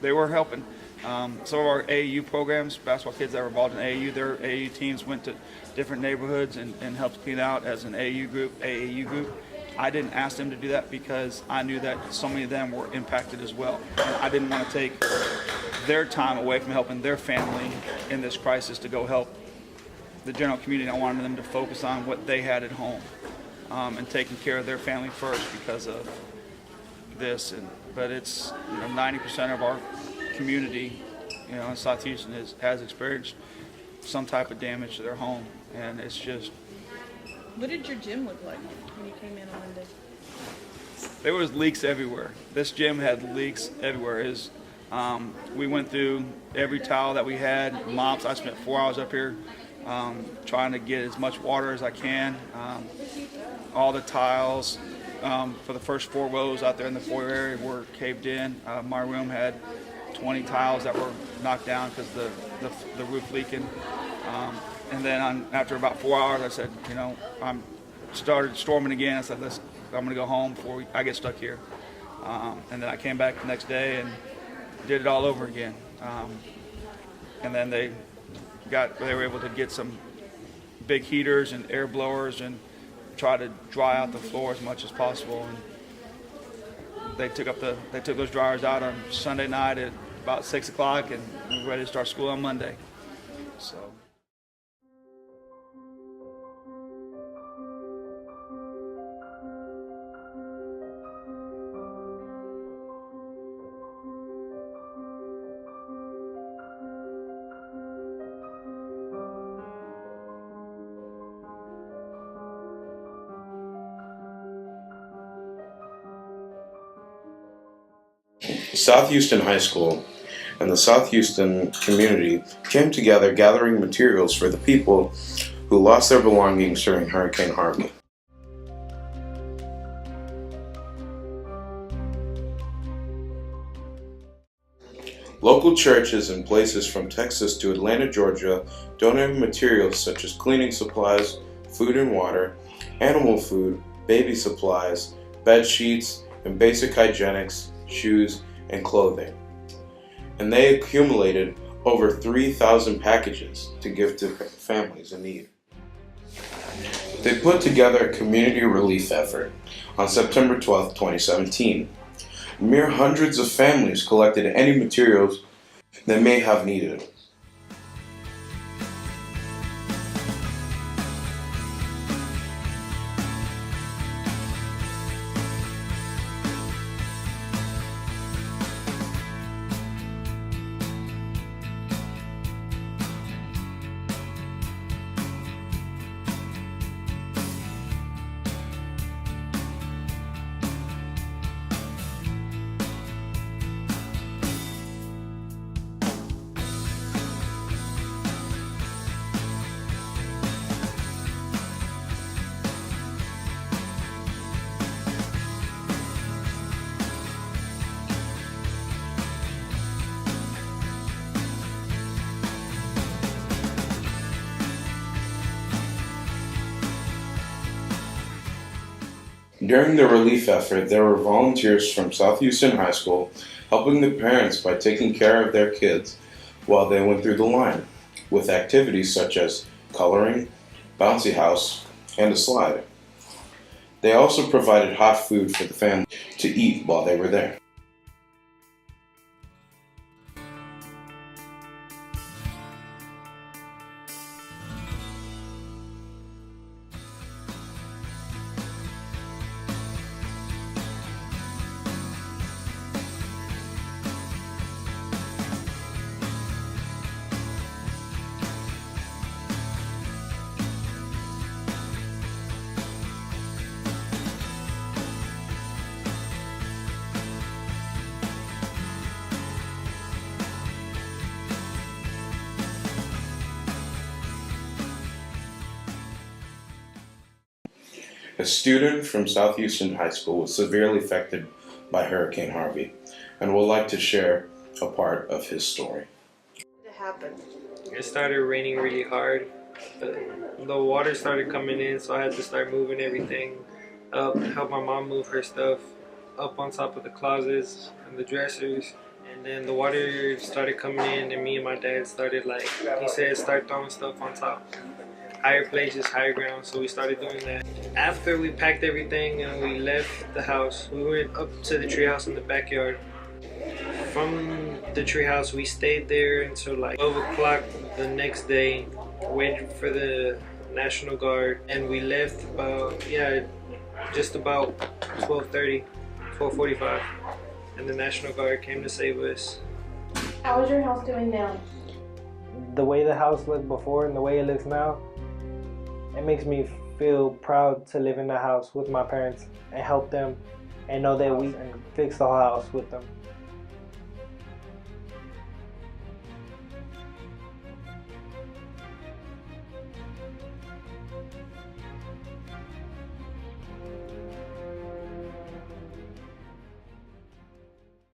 they were helping. Some of our AAU programs, basketball kids that were involved in AAU, their AAU teams went to different neighborhoods and helped clean out as an AAU group. I didn't ask them to do that because I knew that so many of them were impacted as well. And I didn't want to take their time away from helping their family in this crisis to go help the general community. I wanted them to focus on what they had at home and taking care of their family first because of this. But it's 90% of our community, in South Houston has experienced some type of damage to their home, and it's just. What did your gym look like when you came in on Monday? There was leaks everywhere. This gym had leaks everywhere. We went through every tile that we had, mops. I spent 4 hours up here trying to get as much water as I can. All the tiles for the first 4 rows out there in the foyer area were caved in. My room had 20 tiles that were knocked down because the roof leaking. And then after about 4 hours, I said, I started storming again. I said, I'm going to go home before I get stuck here. And then I came back the next day and did it all over again. And then they were able to get some big heaters and air blowers and try to dry out the floor as much as possible. And they took those dryers out on Sunday night at about 6 o'clock, and we were ready to start school on Monday. So. South Houston High School and the South Houston community came together gathering materials for the people who lost their belongings during Hurricane Harvey. Local churches and places from Texas to Atlanta, Georgia donated materials such as cleaning supplies, food and water, animal food, baby supplies, bed sheets, and basic hygienics, shoes, and clothing. And they accumulated over 3,000 packages to give to families in need. They put together a community relief effort on September 12, 2017. Mere hundreds of families collected any materials they may have needed. During the relief effort, there were volunteers from South Houston High School helping the parents by taking care of their kids while they went through the line, with activities such as coloring, bouncy house, and a slide. They also provided hot food for the family to eat while they were there. A student from South Houston High School was severely affected by Hurricane Harvey and would like to share a part of his story. What happened? It started raining really hard. The water started coming in, so I had to start moving everything up, help my mom move her stuff up on top of the closets and the dressers, And then the water started coming in, and me and my dad started, like he said, start throwing stuff on top. Higher places, higher ground, so we started doing that. After we packed everything and we left the house, we went up to the treehouse in the backyard. From the treehouse, we stayed there until like 12 o'clock the next day, waited for the National Guard, and we left about, just about 12:30, 12:45, and the National Guard came to save us. How is your house doing now? The way the house looked before and the way it looks now, it makes me feel proud to live in the house with my parents and help them and know that we can fix the whole house with them.